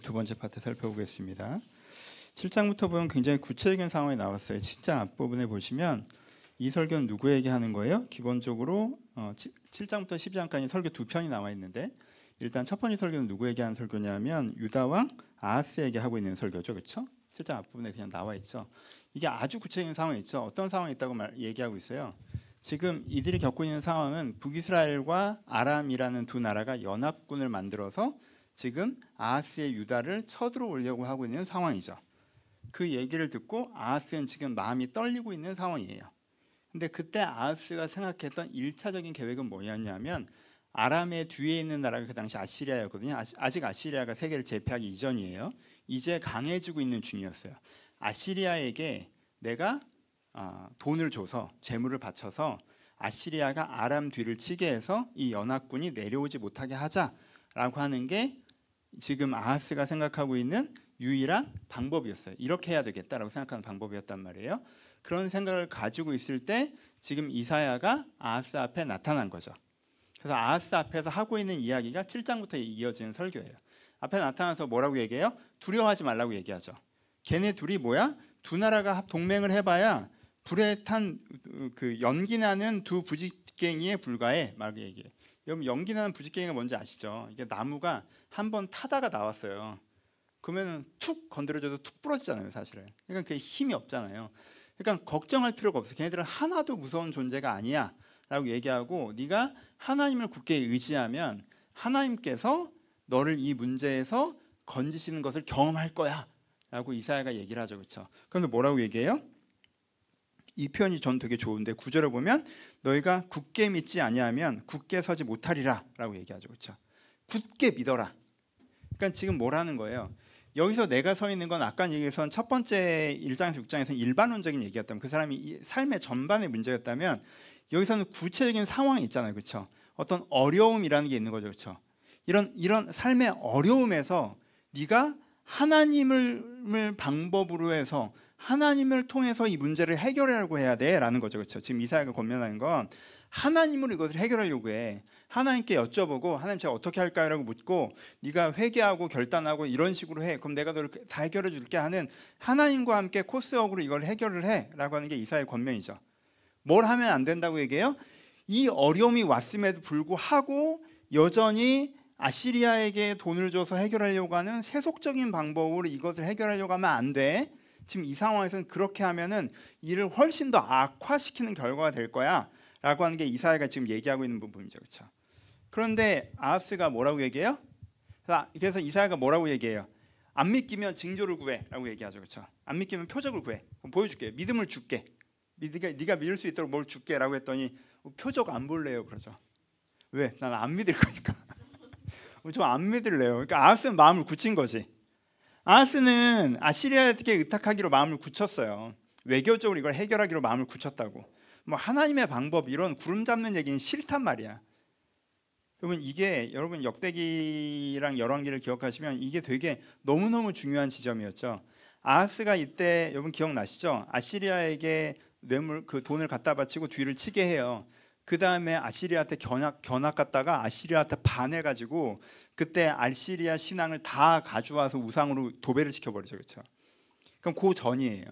두 번째 파트 살펴보겠습니다. 7장부터 보면 굉장히 구체적인 상황이 나왔어요. 7장 앞부분에 보시면 이 설교는 누구에게 하는 거예요? 기본적으로 7장부터 12장까지 설교 두 편이 나와 있는데, 일단 첫 번째 설교는 누구에게 하는 설교냐면 유다 왕 아하스에게 하고 있는 설교죠. 그렇죠? 7장 앞부분에 그냥 나와 있죠. 이게 아주 구체적인 상황이 있죠. 어떤 상황이 있다고 얘기하고 있어요. 지금 이들이 겪고 있는 상황은 북이스라엘과 아람이라는 두 나라가 연합군을 만들어서 지금 아하스의 유다를 쳐들어오려고 하고 있는 상황이죠. 그 얘기를 듣고 아하스는 지금 마음이 떨리고 있는 상황이에요. 근데 그때 아하스가 생각했던 1차적인 계획은 뭐였냐면, 아람의 뒤에 있는 나라가 그 당시 아시리아였거든요. 아직 아시리아가 세계를 제패하기 이전이에요. 이제 강해지고 있는 중이었어요. 아시리아에게 내가 돈을 줘서 재물을 바쳐서 아시리아가 아람 뒤를 치게 해서 이 연합군이 내려오지 못하게 하자라고 하는 게 지금 아하스가 생각하고 있는 유일한 방법이었어요. 이렇게 해야 되겠다라고 생각하는 방법이었단 말이에요. 그런 생각을 가지고 있을 때 지금 이사야가 아하스 앞에 나타난 거죠. 그래서 아하스 앞에서 하고 있는 이야기가 7장부터 이어지는 설교예요. 앞에 나타나서 뭐라고 얘기해요? 두려워하지 말라고 얘기하죠. 걔네 둘이 뭐야? 두 나라가 동맹을 해봐야 불에 탄 그 연기 나는 두 부직갱이에 불과해. 막 얘기해. 여러분, 연기 나는 부직갱이가 뭔지 아시죠? 이게 나무가 한번 타다가 나왔어요. 그러면 툭 건드려줘도 툭 부러지잖아요, 사실은. 그러니까 그게 힘이 없잖아요. 그러니까 걱정할 필요가 없어. 걔네들은 하나도 무서운 존재가 아니야 라고 얘기하고, 네가 하나님을 굳게 의지하면 하나님께서 너를 이 문제에서 건지시는 것을 경험할 거야 라고 이사야가 얘기를 하죠. 그렇죠? 그런데 뭐라고 얘기해요? 이 표현이 전 되게 좋은데, 9절에 보면 너희가 굳게 믿지 아니하면 굳게 서지 못하리라 라고 얘기하죠. 그렇죠? 굳게 믿어라. 그러니까 지금 뭐라는 거예요? 여기서 내가 서 있는 건 아까 얘기해서 첫 번째 1장에서 6장에서는 일반론적인 얘기였다면, 그 사람이 삶의 전반의 문제였다면, 여기서는 구체적인 상황이 있잖아요. 그렇죠? 어떤 어려움이라는 게 있는 거죠. 그렇죠? 이런 삶의 어려움에서 네가 하나님을 방법으로 해서 하나님을 통해서 이 문제를 해결하려고 해야 돼라는 거죠. 그렇죠? 지금 이사야가 권면하는 건 하나님으로 이것을 해결하려고 해. 하나님께 여쭤보고, 하나님 제가 어떻게 할까요라고 묻고, 네가 회개하고 결단하고 이런 식으로 해. 그럼 내가 너를 다 해결해 줄게 하는, 하나님과 함께 코스웍으로 이걸 해결을 해라고 하는 게 이사야의 권면이죠. 뭘 하면 안 된다고 얘기해요? 이 어려움이 왔음에도 불구하고 여전히 아시리아에게 돈을 줘서 해결하려고 하는 세속적인 방법으로 이것을 해결하려고 하면 안 돼. 지금 이 상황에서는 그렇게 하면은 이를 훨씬 더 악화시키는 결과가 될 거야 라고 하는 게 이사야가 지금 얘기하고 있는 부분이죠. 그렇죠? 그런데 아하스가 뭐라고 얘기해요? 그래서 이사야가 뭐라고 얘기해요? 안 믿기면 징조를 구해 라고 얘기하죠. 그렇죠? 안 믿기면 표적을 구해. 보여줄게. 믿음을 줄게. 네가 믿을 수 있도록 뭘 줄게 라고 했더니, 표적 안 볼래요 그러죠. 왜? 난 안 믿을 거니까. 좀 안 믿을래요. 그러니까 아하스는 마음을 굳힌 거지. 아하스는 아시리아에게 의탁하기로 마음을 굳혔어요. 외교적으로 이걸 해결하기로 마음을 굳혔다고. 뭐 하나님의 방법 이런 구름 잡는 얘기는 싫단 말이야. 여러분 역대기랑 열왕기를 기억하시면 이게 되게 너무너무 중요한 지점이었죠. 아하스가 이때 여러분 기억나시죠? 아시리아에게 그 돈을 갖다 바치고 뒤를 치게 해요. 그 다음에 아시리아한테 견학 갔다가 아시리아한테 반해가지고 그때 아시리아 신앙을 다 가져와서 우상으로 도배를 시켜버리죠. 그렇죠? 그럼 그 전이에요.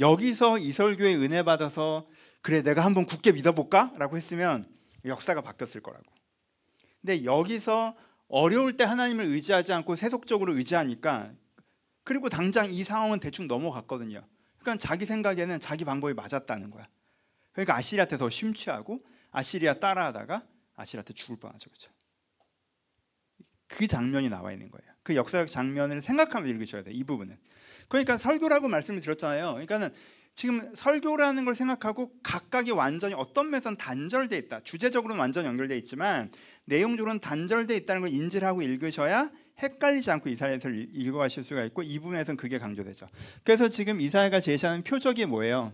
여기서 이설교의 은혜 받아서 그래 내가 한번 굳게 믿어볼까? 라고 했으면 역사가 바뀌었을 거라고. 근데 여기서 어려울 때 하나님을 의지하지 않고 세속적으로 의지하니까, 그리고 당장 이 상황은 대충 넘어갔거든요. 그러니까 자기 생각에는 자기 방법이 맞았다는 거야. 그러니까 아시리아한테 더 심취하고 아시리아 따라하다가 아시리아한테 죽을 뻔하죠. 그렇죠? 그 장면이 나와 있는 거예요. 그 역사적 장면을 생각하면서 읽으셔야 돼요. 이 부분은. 그러니까 설교라고 말씀을 드렸잖아요. 그러니까는 지금 설교라는 걸 생각하고 각각이 완전히 어떤 면에서는 단절돼 있다. 주제적으로는 완전히 연결돼 있지만 내용적으로는 단절돼 있다는 걸 인지를 하고 읽으셔야 헷갈리지 않고 이사야서를 읽어가실 수가 있고, 이 부분에서는 그게 강조되죠. 그래서 지금 이사야가 제시하는 표적이 뭐예요?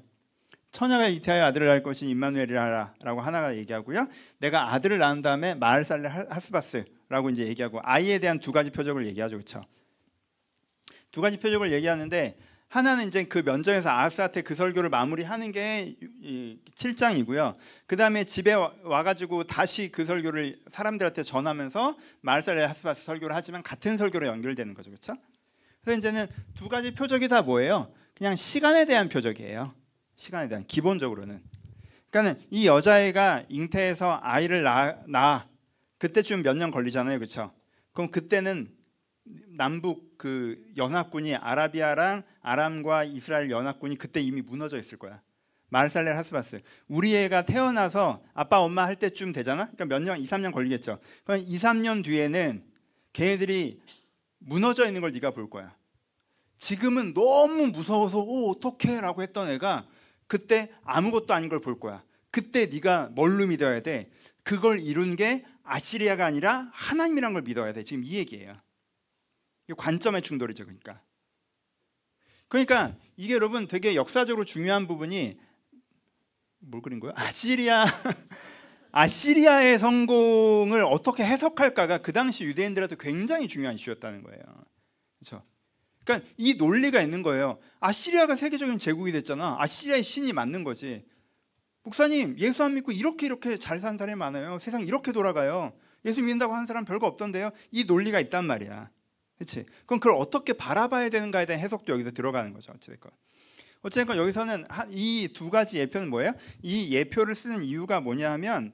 처녀가 이태하여 아들을 낳을 것이 임마누엘이라 라고 하나가 얘기하고요, 내가 아들을 낳은 다음에 마을살레 하스바스라고 이제 얘기하고, 아이에 대한 두 가지 표적을 얘기하죠. 그렇죠? 두 가지 표적을 얘기하는데, 하나는 이제 그 면전에서 아하스한테 그 설교를 마무리하는 게 7장이고요. 그 다음에 집에 와가지고 다시 그 설교를 사람들한테 전하면서 마을살레 하스바스 설교를 하지만 같은 설교로 연결되는 거죠, 그렇죠? 그래서 이제는 두 가지 표적이 다 뭐예요? 그냥 시간에 대한 표적이에요. 시간에 대한, 기본적으로는. 그러니까는 이 여자애가 잉태해서 아이를 낳아 그때쯤 몇 년 걸리잖아요, 그렇죠? 그럼 그때는 남북 그 연합군이 아라비아랑 아람과 이스라엘 연합군이 그때 이미 무너져 있을 거야. 마을살레 하스바스. 우리 애가 태어나서 아빠 엄마 할 때쯤 되잖아. 그러니까 몇 년, 2, 3년 걸리겠죠. 그럼 2, 3년 뒤에는 걔네들이 무너져 있는 걸 네가 볼 거야. 지금은 너무 무서워서 어떡해 라고 했던 애가 그때 아무것도 아닌 걸 볼 거야. 그때 네가 뭘로 믿어야 돼? 그걸 이룬 게 아시리아가 아니라 하나님이란 걸 믿어야 돼. 지금 이 얘기예요. 관점의 충돌이죠. 그러니까 이게 여러분 되게 역사적으로 중요한 부분이 뭘 그린 거예요? 아시리아의 성공을 어떻게 해석할까가 그 당시 유대인들한테 굉장히 중요한 이슈였다는 거예요. 그렇죠? 그러니까 이 논리가 있는 거예요. 아시리아가 세계적인 제국이 됐잖아. 아시리아의 신이 맞는 거지. 목사님, 예수 안 믿고 이렇게 잘 사는 사람이 많아요. 세상 이렇게 돌아가요. 예수 믿는다고 하는 사람 별거 없던데요. 이 논리가 있단 말이야. 그렇지? 그럼 그걸 어떻게 바라봐야 되는가에 대한 해석도 여기서 들어가는 거죠. 어쨌든 여기서는 이 두 가지 예표는 뭐예요? 이 예표를 쓰는 이유가 뭐냐 하면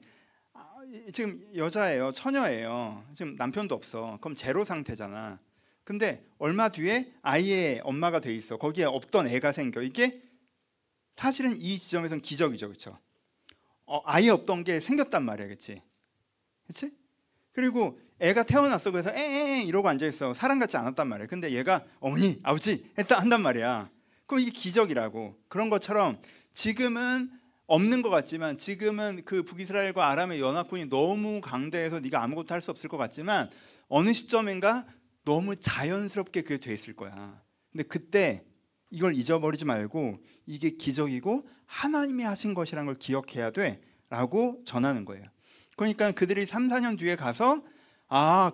지금 여자예요. 처녀예요. 지금 남편도 없어. 그럼 제로 상태잖아. 근데 얼마 뒤에 아이의 엄마가 돼 있어. 거기에 없던 애가 생겨. 이게 사실은 이 지점에서는 기적이죠. 그렇죠? 아예 없던 게 생겼단 말이야. 그렇지? 그리고 애가 태어났어. 그래서 에에 이러고 앉아있어. 사람 같지 않았단 말이야. 근데 얘가 어머니, 아버지 한단 말이야. 그럼 이게 기적이라고. 그런 것처럼 지금은 없는 것 같지만, 지금은 그 북이스라엘과 아람의 연합군이 너무 강대해서 네가 아무것도 할 수 없을 것 같지만 어느 시점인가 너무 자연스럽게 그게 돼 있을 거야. 근데 그때 이걸 잊어버리지 말고 이게 기적이고 하나님이 하신 것이라는 걸 기억해야 돼 라고 전하는 거예요. 그러니까 그들이 3, 4년 뒤에 가서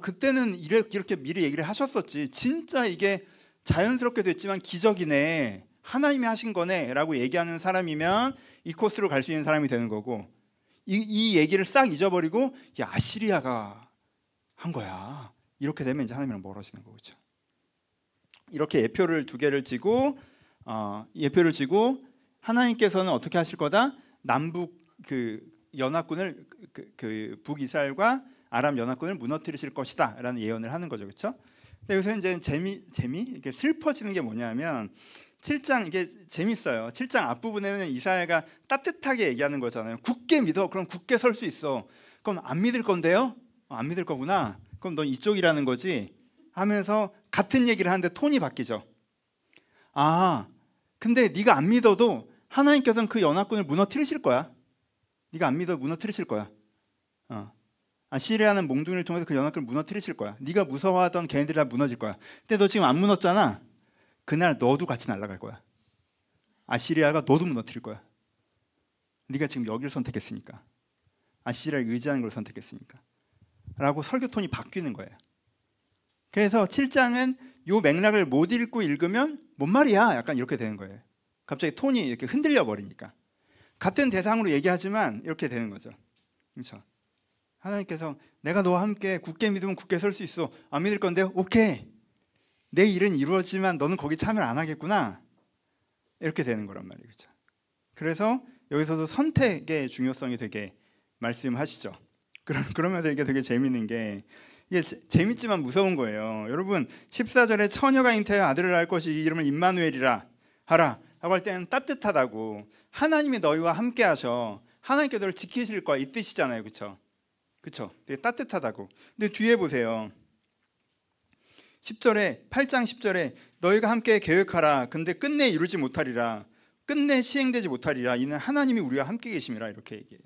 그때는 이렇게 미리 얘기를 하셨었지. 진짜 이게 자연스럽게 됐지만 기적이네. 하나님이 하신 거네 라고 얘기하는 사람이면 이 코스로 갈 수 있는 사람이 되는 거고, 이 얘기를 싹 잊어버리고 아시리아가 한 거야. 이렇게 되면 이제 하나님이랑 멀어지는 거죠. 그렇죠? 이렇게 예표를 두 개를 지고 하나님께서는 어떻게 하실 거다? 남북 그 연합군을 그 북이스라엘과 아람 연합군을 무너뜨리실 것이다라는 예언을 하는 거죠, 그렇죠? 근데 여기서 이제 이게 슬퍼지는 게 뭐냐면 7장 이게 재밌어요. 7장 앞부분에는 이사야가 따뜻하게 얘기하는 거잖아요. 굳게 믿어. 그럼 굳게 설 수 있어. 그럼 안 믿을 건데요? 안 믿을 거구나. 그럼 넌 이쪽이라는 거지? 하면서 같은 얘기를 하는데 톤이 바뀌죠. 근데 네가 안 믿어도 하나님께서는 그 연합군을 무너뜨리실 거야. 네가 안 믿어 무너뜨리실 거야. 아시리아는 몽둥이를 통해서 그 연합군을 무너뜨리실 거야. 네가 무서워하던 걔네들이 다 무너질 거야. 근데 너 지금 안 무너졌잖아. 그날 너도 같이 날아갈 거야. 아시리아가 너도 무너뜨릴 거야. 네가 지금 여기를 선택했으니까. 아시리아를 의지하는 걸 선택했으니까. 라고 설교 톤이 바뀌는 거예요. 그래서 7장은 이 맥락을 못 읽고 읽으면 뭔 말이야? 약간 이렇게 되는 거예요. 갑자기 톤이 이렇게 흔들려 버리니까. 같은 대상으로 얘기하지만 이렇게 되는 거죠. 그렇죠? 하나님께서 내가 너와 함께 굳게 믿으면 굳게 설 수 있어. 안 믿을 건데 오케이. 내 일은 이루어지만 너는 거기 참여를 안 하겠구나. 이렇게 되는 거란 말이에요. 그렇죠? 그래서 여기서도 선택의 중요성이 되게 말씀하시죠. 그러면서 이게 되게 재밌는 게 이게 재밌지만 무서운 거예요. 여러분 14절에 처녀가 잉태하여 아들을 낳을 것이 이름을 임마누엘이라 하라 라고 할 때는 따뜻하다고, 하나님이 너희와 함께 하셔, 하나님께 너를 지키실 거야 이 뜻이잖아요. 그렇죠? 그렇죠? 되게 따뜻하다고. 근데 뒤에 보세요. 10절에 8장 10절에 너희가 함께 계획하라. 근데 끝내 이루지 못하리라. 끝내 시행되지 못하리라. 이는 하나님이 우리와 함께 계심이라. 이렇게 얘기해요.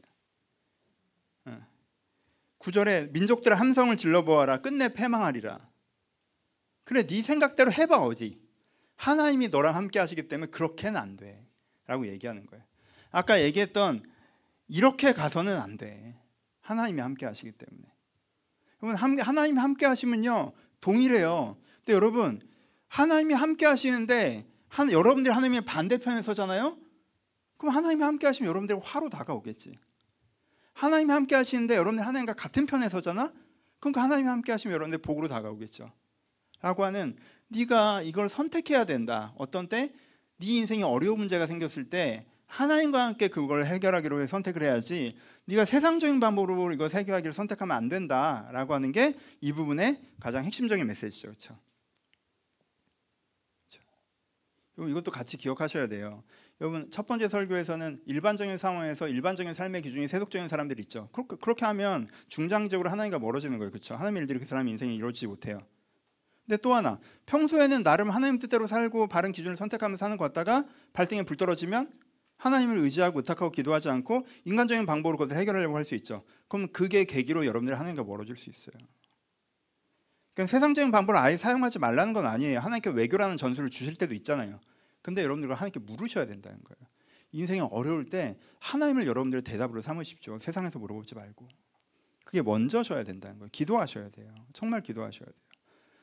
9절에 민족들의 함성을 질러보아라. 끝내 패망하리라. 그래 네 생각대로 해봐. 어디 하나님이 너랑 함께 하시기 때문에 그렇게는 안 돼 라고 얘기하는 거예요. 아까 얘기했던 이렇게 가서는 안 돼. 하나님이 함께 하시기 때문에. 여러분 하나님이 함께 하시면요 동일해요. 근데 여러분 하나님이 함께 하시는데 여러분들이 하나님의 반대편에 서잖아요. 그럼 하나님이 함께 하시면 여러분들이 화로 다가오겠지. 하나님이 함께 하시는데 여러분들이 하나님과 같은 편에 서잖아. 그럼 하나님이 함께 하시면 여러분들이 복으로 다가오겠죠. 라고 하는, 네가 이걸 선택해야 된다. 어떤 때 네 인생에 어려운 문제가 생겼을 때 하나님과 함께 그걸 해결하기로 선택을 해야지, 네가 세상적인 방법으로 이거 해결하기를 선택하면 안 된다라고 하는 게 이 부분의 가장 핵심적인 메시지죠. 그렇죠? 이것도 같이 기억하셔야 돼요. 여러분, 첫 번째 설교에서는 일반적인 상황에서 일반적인 삶의 기준이 세속적인 사람들이 있죠. 그렇게 하면 중장기적으로 하나님과 멀어지는 거예요. 그렇죠? 하나님의 일들이 그 사람의 인생이 이루어지지 못해요. 근데 또 하나, 평소에는 나름 하나님 뜻대로 살고 바른 기준을 선택하면서 사는 것 같다가 발등에 불 떨어지면 하나님을 의지하고 의탁하고 기도하지 않고 인간적인 방법으로 그것을 해결하려고 할 수 있죠. 그럼 그게 계기로 여러분들이 하나님과 멀어질 수 있어요. 그러니까 세상적인 방법을 아예 사용하지 말라는 건 아니에요. 하나님께 외교라는 전술을 주실 때도 있잖아요. 근데 여러분들과 하나님께 물으셔야 된다는 거예요. 인생이 어려울 때 하나님을 여러분들의 대답으로 삼으십시오. 세상에서 물어보지 말고. 그게 먼저 셔야 된다는 거예요. 기도하셔야 돼요. 정말 기도하셔야 돼요.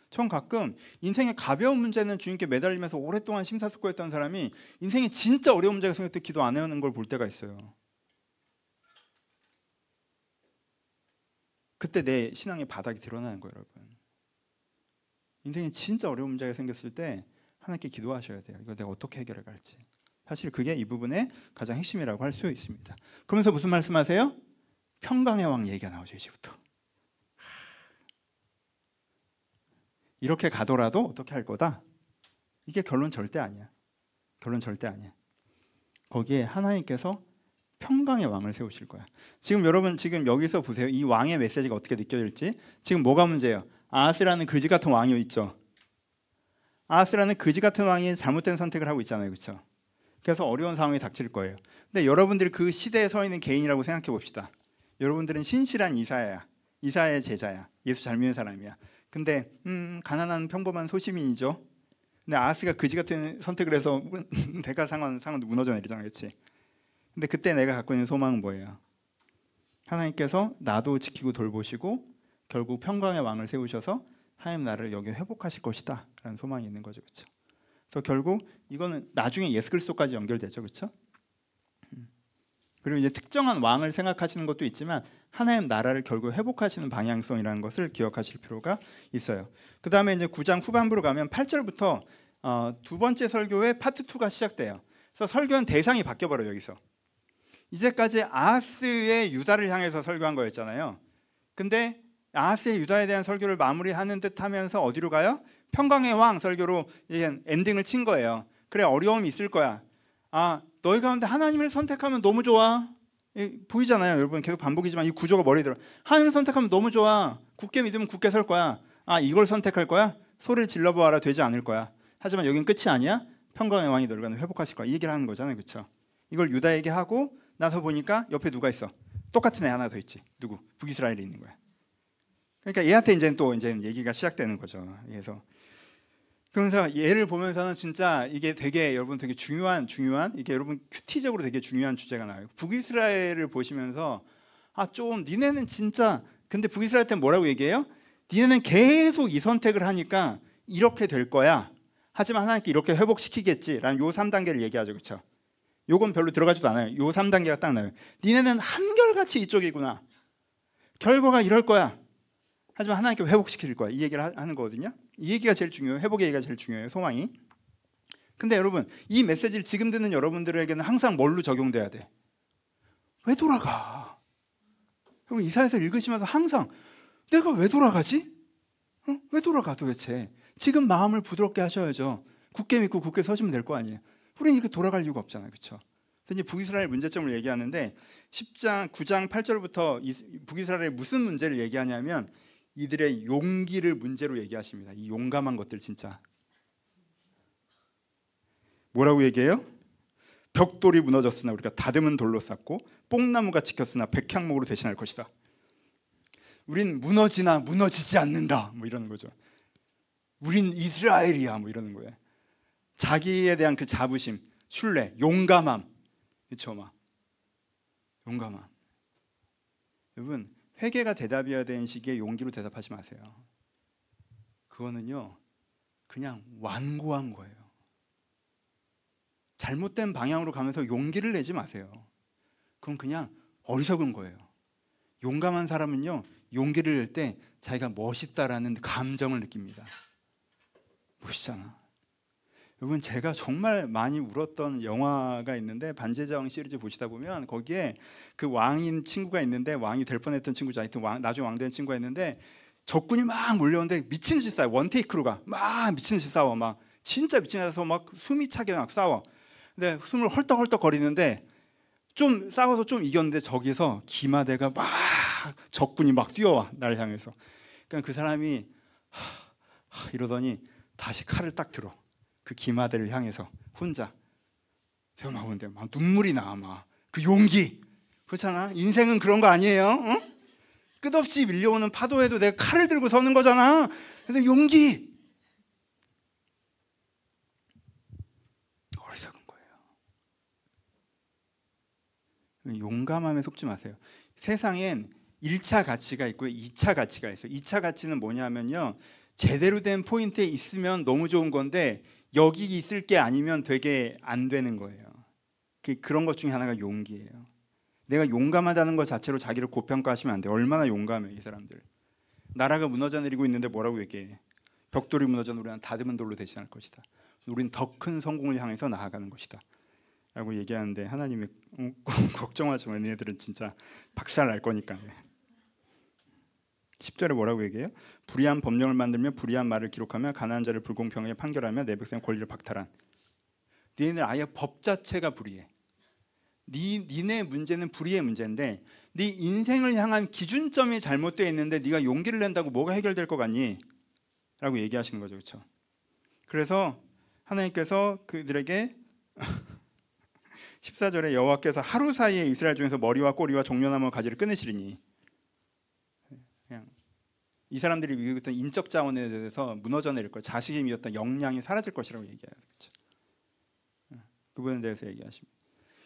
전 가끔 인생의 가벼운 문제는 주님께 매달리면서 오랫동안 심사숙고했던 사람이 인생에 진짜 어려운 문제가 생길 때 기도 안 하는 걸 볼 때가 있어요. 그때 내 신앙의 바닥이 드러나는 거예요, 여러분. 인생에 진짜 어려운 문제가 생겼을 때 하나님께 기도하셔야 돼요. 이거 내가 어떻게 해결해 갈지. 사실 그게 이 부분의 가장 핵심이라고 할 수 있습니다. 그러면서 무슨 말씀하세요? 평강의 왕 얘기가 나오죠, 이제부터. 이렇게 가더라도 어떻게 할 거다? 이게 결론 절대 아니야. 결론 절대 아니야. 거기에 하나님께서 평강의 왕을 세우실 거야. 지금 여러분, 지금 여기서 보세요. 이 왕의 메시지가 어떻게 느껴질지. 지금 뭐가 문제예요? 아하스라는 그지 같은 왕이 있죠. 아하스라는 그지 같은 왕이 잘못된 선택을 하고 있잖아요. 그렇죠? 그래서 어려운 상황이 닥칠 거예요. 근데 여러분들이 그 시대에 서 있는 개인이라고 생각해 봅시다. 여러분들은 신실한 이사야야. 이사야의 제자야. 예수 잘 믿는 사람이야. 근데 가난한 평범한 소시민이죠. 근데 아하스가 그지 같은 선택을 해서 대가 상황도 무너져 내리잖아요. 그렇지? 근데 그때 내가 갖고 있는 소망은 뭐예요? 하나님께서 나도 지키고 돌보시고 결국 평강의 왕을 세우셔서 하나님 나라를 여기 회복하실 것이다 라는 소망이 있는 거죠. 그렇죠? 그래서 결국 이거는 나중에 예수 그리스도까지 연결되죠. 그렇죠? 그리고 이제 특정한 왕을 생각하시는 것도 있지만 하나님 나라를 결국 회복하시는 방향성이라는 것을 기억하실 필요가 있어요. 그 다음에 이제 9장 후반부로 가면 8절부터 두 번째 설교의 파트 2가 시작돼요. 그래서 설교는 대상이 바뀌어버려요. 여기서 이제까지 아하스의 유다를 향해서 설교한 거였잖아요. 근데 아하스의 유다에 대한 설교를 마무리하는 듯 하면서 어디로 가요? 평강의 왕 설교로 엔딩을 친 거예요. 그래, 어려움이 있을 거야. 너희 가운데 하나님을 선택하면 너무 좋아. 보이잖아요. 여러분, 계속 반복이지만 이 구조가 머리에 들어. 하나님을 선택하면 너무 좋아. 굳게 믿으면 굳게 설 거야. 이걸 선택할 거야? 소리를 질러보아라. 되지 않을 거야. 하지만 여긴 끝이 아니야. 평강의 왕이 너를 회복하실 거야. 이 얘기를 하는 거잖아요. 그렇죠? 이걸 유다에게 하고 나서 보니까 옆에 누가 있어? 똑같은 애 하나 더 있지. 누구? 북이스라엘이 있는 거야. 그러니까 얘한테 이제 얘기가 시작되는 거죠. 그래서 얘를 보면서는 진짜 이게 여러분 되게 중요한 이게 여러분 큐티적으로 되게 중요한 주제가 나와요. 북이스라엘을 보시면서 좀 니네는 진짜, 근데 북이스라엘 때 뭐라고 얘기해요? 니네는 계속 이 선택을 하니까 이렇게 될 거야. 하지만 하나님께 이렇게 회복시키겠지라는 요 3단계를 얘기하죠. 그렇죠? 요건 별로 들어가지도 않아요. 요 3단계가 딱 나와요. 니네는 한결같이 이쪽이구나. 결과가 이럴 거야. 하지만 하나님께 회복시킬 거야. 이 얘기를 하는 거거든요. 이 얘기가 제일 중요해요. 회복의 얘기가 제일 중요해요. 소망이. 근데 여러분, 이 메시지를 지금 듣는 여러분들에게는 항상 뭘로 적용돼야 돼? 왜 돌아가? 여러분, 이사야서 읽으시면서 항상 내가 왜 돌아가지? 왜 돌아가 도대체? 지금 마음을 부드럽게 하셔야죠. 굳게 믿고 굳게 서시면 될 거 아니에요. 우리는 이렇게 돌아갈 이유가 없잖아요. 그렇죠? 그래서 이제 북이스라엘 문제점을 얘기하는데 10장 9장 8절부터 북이스라엘의 무슨 문제를 얘기하냐면 이들의 용기를 문제로 얘기하십니다. 이 용감한 것들 진짜. 뭐라고 얘기해요? 벽돌이 무너졌으나 우리가 다듬은 돌로 쌓고 뽕나무가 지켰으나 백향목으로 대신할 것이다. 우린 무너지나 무너지지 않는다. 뭐 이러는 거죠. 우린 이스라엘이야. 뭐 이러는 거예요. 자기에 대한 그 자부심, 신뢰, 용감함. 그렇죠? 막 용감함. 여러분, 회개가 대답이어야 되는 시기에 용기로 대답하지 마세요. 그거는요, 그냥 완고한 거예요. 잘못된 방향으로 가면서 용기를 내지 마세요. 그건 그냥 어리석은 거예요. 용감한 사람은요, 용기를 낼 때 자기가 멋있다라는 감정을 느낍니다. 멋있잖아. 여러분, 제가 정말 많이 울었던 영화가 있는데, 반지의 제왕 시리즈 보시다 보면 거기에 그 왕인 친구가 있는데, 왕이 될 뻔했던 친구죠. 하여튼 나중에 왕 된 친구가 있는데, 적군이 막 몰려오는데 미친 듯이 싸워. 원테이크로 가. 막 미친 듯이 싸워. 막 진짜 미친 듯이 막 숨이 차게 막 싸워. 근데 숨을 헐떡헐떡 거리는데, 좀 싸워서 좀 이겼는데 저기서 기마대가 막 적군이 막 뛰어와, 나를 향해서. 그러니까 그 사람이 이러더니 다시 칼을 딱 들어. 그 기마대를 향해서 혼자. 제가 막 보는데 막 눈물이 나. 막 그 용기. 그렇잖아. 인생은 그런 거 아니에요? 응? 끝없이 밀려오는 파도에도 내가 칼을 들고 서는 거잖아. 그래서 용기. 어리석은 거예요. 용감함에 속지 마세요. 세상엔 1차 가치가 있고요, 2차 가치가 있어요. 2차 가치는 뭐냐면요, 제대로 된 포인트에 있으면 너무 좋은 건데 여기 있을 게 아니면 되게 안 되는 거예요. 그런 것 중에 하나가 용기예요. 내가 용감하다는 것 자체로 자기를 고평가하시면 안 돼요. 얼마나 용감해 이 사람들. 나라가 무너져 내리고 있는데 뭐라고 얘기해? 벽돌이 무너져 우리는 다듬은 돌로 대신할 것이다. 우리는 더 큰 성공을 향해서 나아가는 것이다 라고 얘기하는데, 하나님이 걱정하지 마, 얘네들은 진짜 박살 날 거니까. 10절에 뭐라고 얘기해요? 불의한 법령을 만들며 불의한 말을 기록하며 가난한 자를 불공평하게 판결하며 내 백성의 권리를 박탈한. 너희는 아예 법 자체가 불의해. 니네 문제는 불의의 문제인데, 네 인생을 향한 기준점이 잘못되어 있는데 네가 용기를 낸다고 뭐가 해결될 것 같니? 라고 얘기하시는 거죠. 그렇죠? 그래서 하나님께서 그들에게 14절에 여호와께서 하루 사이에 이스라엘 중에서 머리와 꼬리와 종려나무 가지를 끊으시리니, 그냥 이 사람들이 미국의 인적 자원에 대해서 무너져 내릴 것, 자식이 미웠던 역량이 사라질 것이라고 얘기해요. 그렇죠? 그 부분에 대해서 얘기하십니다.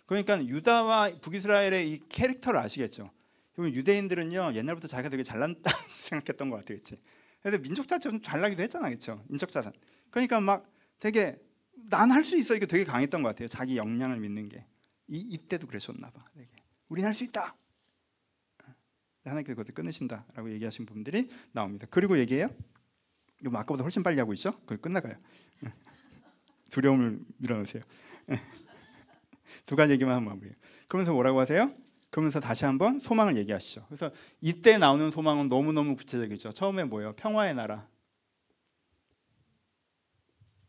그러니까 유다와 북이스라엘의 이 캐릭터를 아시겠죠? 유대인들은요, 옛날부터 자기가 되게 잘난다 생각했던 것 같아요. 그렇지? 근데 민족 자체가 좀 잘나기도 했잖아. 그렇죠? 인적 자산. 그러니까 막 되게 난 할 수 있어, 이게 되게 강했던 것 같아요. 자기 역량을 믿는 게. 이때도 그러셨나 봐. 되게. 우린 할 수 있다. 하나님께서 그것을 끊으신다라고 얘기하신 부분들이 나옵니다. 그리고 얘기해요. 이거 아까보다 훨씬 빨리 하고 있죠? 그거 끝나가요. 두려움을 밀어넣으세요. 두 가지 얘기만 한번 해보세요. 그러면서 뭐라고 하세요? 그러면서 다시 한번 소망을 얘기하시죠. 그래서 이때 나오는 소망은 너무너무 구체적이죠. 처음에 뭐예요? 평화의 나라.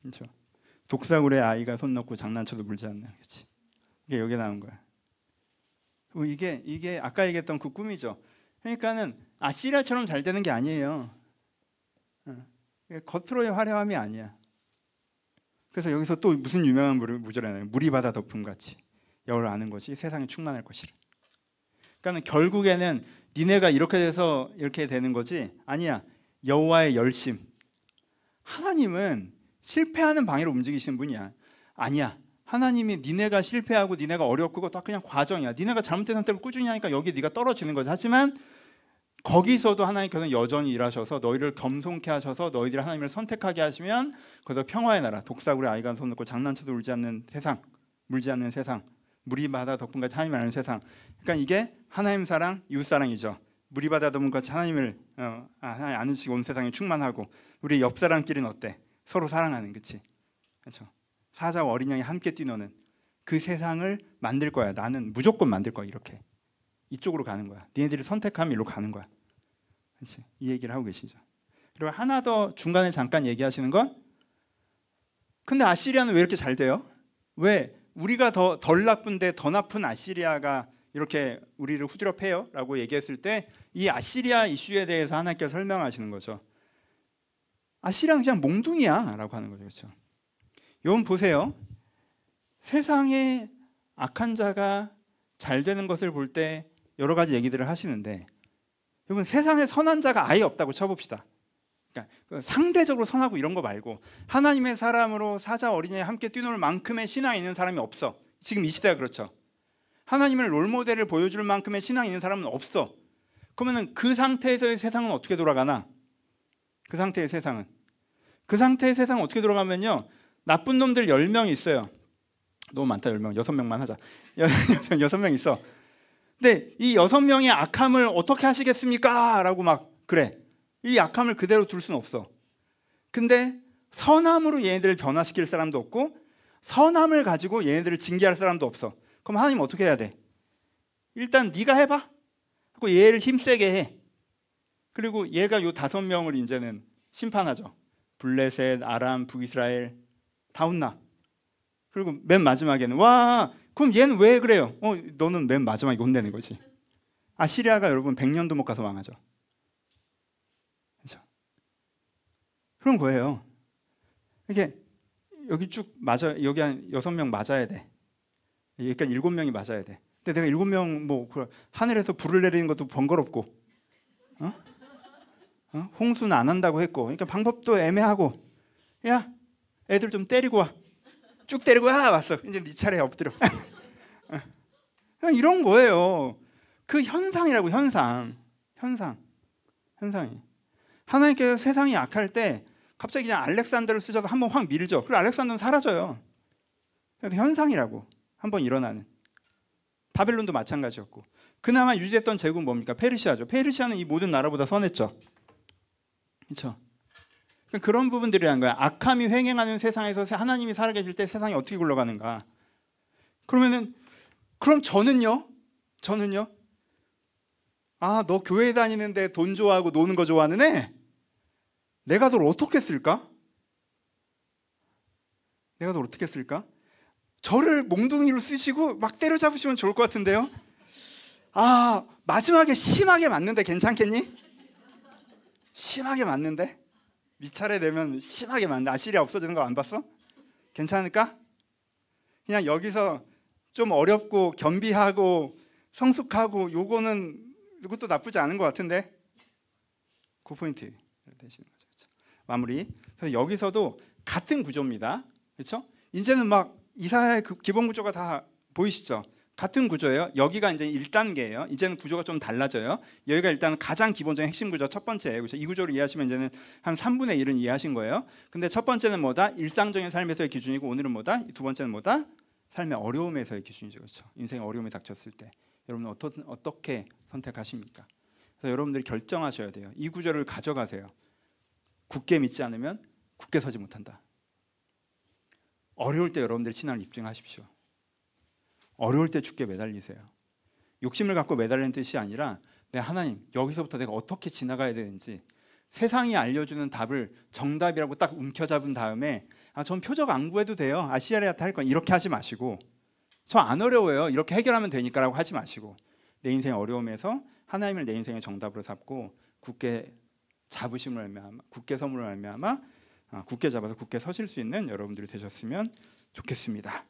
그렇죠? 독사굴에 아이가 손 넣고 장난쳐도 물지 않는. 그렇지? 이게 여기 나온 거야. 이게 아까 얘기했던 그 꿈이죠. 그러니까는 아시리아처럼 잘 되는 게 아니에요. 겉으로의 화려함이 아니야. 그래서 여기서 또 무슨 유명한 무절이나요? 물이 바다 덮음 같이 여호를 아는 것이 세상에 충만할 것이라. 그러니까 결국에는 니네가 이렇게 돼서 이렇게 되는 거지, 아니야. 여호와의 열심. 하나님은 실패하는 방향으로 움직이시는 분이야. 아니야. 하나님이 니네가 실패하고 니네가 어렵고 그거 다 그냥 과정이야. 니네가 잘못된 선택을 꾸준히 하니까 여기 네가 떨어지는 거지. 하지만 거기서도 하나님께서는 여전히 일하셔서 너희를 겸손케 하셔서 너희들이 하나님을 선택하게 하시면 거기서 평화의 나라, 독사굴에 아이가 손 넣고 장난쳐도 울지 않는 세상, 물지 않는 세상, 물이 바다 덮음같이 하나님을 아는 세상. 그러니까 이게 하나님 사랑, 이웃 사랑이죠. 물이 바다 덮음같이 하나님을 하나님 아는 식 온 세상에 충만하고, 우리 옆 사람끼리는 어때? 서로 사랑하는, 그렇지? 그렇죠? 사자와 어린 양이 함께 뛰노는 그 세상을 만들 거야. 나는 무조건 만들 거야. 이렇게 이쪽으로 가는 거야. 니네들이 선택하면 이리로 가는 거야. 그렇지? 이 얘기를 하고 계시죠. 그리고 하나 더 중간에 잠깐 얘기하시는 건, 근데 아시리아는 왜 이렇게 잘 돼요? 왜 우리가 덜 나쁜데 더 나쁜 아시리아가 이렇게 우리를 후드려 패요? 라고 얘기했을 때 이 아시리아 이슈에 대해서 하나님께서 설명하시는 거죠. 아시리아는 그냥 몽둥이야 라고 하는 거죠. 그렇죠? 여러분 보세요. 세상에 악한 자가 잘 되는 것을 볼 때 여러 가지 얘기들을 하시는데, 여러분 세상에 선한 자가 아예 없다고 쳐봅시다. 그러니까 상대적으로 선하고 이런 거 말고 하나님의 사람으로 사자 어린이와 함께 뛰놀 만큼의 신앙이 있는 사람이 없어. 지금 이 시대가 그렇죠. 하나님을 롤모델을 보여줄 만큼의 신앙이 있는 사람은 없어. 그러면 그 상태에서의 세상은 어떻게 돌아가나? 그 상태의 세상은 어떻게 돌아가면요, 나쁜 놈들 10명이 있어요. 너무 많다. 10명, 6명만 하자. 6명 있어. 근데 이 6명의 악함을 어떻게 하시겠습니까? 라고 막 그래. 이 악함을 그대로 둘 수는 없어. 근데 선함으로 얘네들을 변화시킬 사람도 없고 선함을 가지고 얘네들을 징계할 사람도 없어. 그럼 하나님 어떻게 해야 돼? 일단 네가 해봐. 하고 얘를 힘세게 해. 그리고 얘가 요 5명을 이제는 심판하죠. 블레셋, 아람, 북이스라엘 다 혼나. 그리고 맨 마지막에는 와 그럼 얘는 왜 그래요? 너는 맨 마지막에 혼내는 거지. 아시리아가 여러분 100년도 못 가서 망하죠. 그렇죠? 그런 거예요. 이게 여기 쭉 맞아 여기 한 6명 맞아야 돼. 그러니까 7명이 맞아야 돼. 근데 내가 7명 뭐 하늘에서 불을 내리는 것도 번거롭고, 홍수는 안 한다고 했고, 그러니까 방법도 애매하고, 야 애들 좀 때리고 와. 쭉 때리고 왔어. 이제 네 차례야 엎드려. 이런 거예요. 그 현상이라고 현상이. 하나님께서 세상이 악할 때 갑자기 그냥 알렉산더를 쓰셔서 한번 확 밀죠. 그리고 알렉산더는 사라져요. 현상이라고 한번 일어나는. 바벨론도 마찬가지였고. 그나마 유지했던 제국은 뭡니까? 페르시아죠. 페르시아는 이 모든 나라보다 선했죠. 그렇죠? 그런 부분들이라는 거야. 악함이 횡행하는 세상에서 하나님이 살아계실 때 세상이 어떻게 굴러가는가? 그럼 저는요? 너 교회 다니는데 돈 좋아하고 노는 거 좋아하는 애? 내가 널 어떻게 쓸까? 저를 몽둥이로 쓰시고 막 때려잡으시면 좋을 것 같은데요? 마지막에 심하게 맞는데 괜찮겠니? 심하게 맞는데? 미차례 되면 심하게 맞는데 아시리아 없어지는 거 안 봤어? 괜찮을까? 그냥 여기서 좀 어렵고 겸비하고 성숙하고 이것도 나쁘지 않은 것 같은데? 그 포인트 되시는 거죠. 그렇죠? 마무리. 그래서 여기서도 같은 구조입니다. 그렇죠? 이제는 막 이사야의 그 기본 구조가 다 보이시죠? 같은 구조예요. 여기가 이제 1단계예요. 이제는 구조가 좀 달라져요. 여기가 일단 가장 기본적인 핵심 구조 첫 번째예요. 그렇죠? 이 구조를 이해하시면 이제는 한 3분의 1은 이해하신 거예요. 근데 첫 번째는 뭐다? 일상적인 삶에서의 기준이고 오늘은 뭐다? 두 번째는 뭐다? 삶의 어려움에서의 기준이죠. 그렇죠? 인생의 어려움이 닥쳤을 때 여러분은 어떻게 선택하십니까? 그래서 여러분들이 결정하셔야 돼요. 이 구조를 가져가세요. 굳게 믿지 않으면 굳게 서지 못한다. 어려울 때 여러분들이 신앙을 입증하십시오. 어려울 때 주께 매달리세요. 욕심을 갖고 매달리는 뜻이 아니라 하나님 여기서부터 내가 어떻게 지나가야 되는지 세상이 알려주는 답을 정답이라고 딱 움켜잡은 다음에 전 표적 안 구해도 돼요. 아시리아한테 할 건 이렇게 하지 마시고 저 안 어려워요. 이렇게 해결하면 되니까라고 하지 마시고 내 인생의 어려움에서 하나님을 내 인생의 정답으로 삼고 굳게 잡으심을 말미암아 굳게 섬으로 말미암아 굳게 잡아서 굳게 서실 수 있는 여러분들이 되셨으면 좋겠습니다.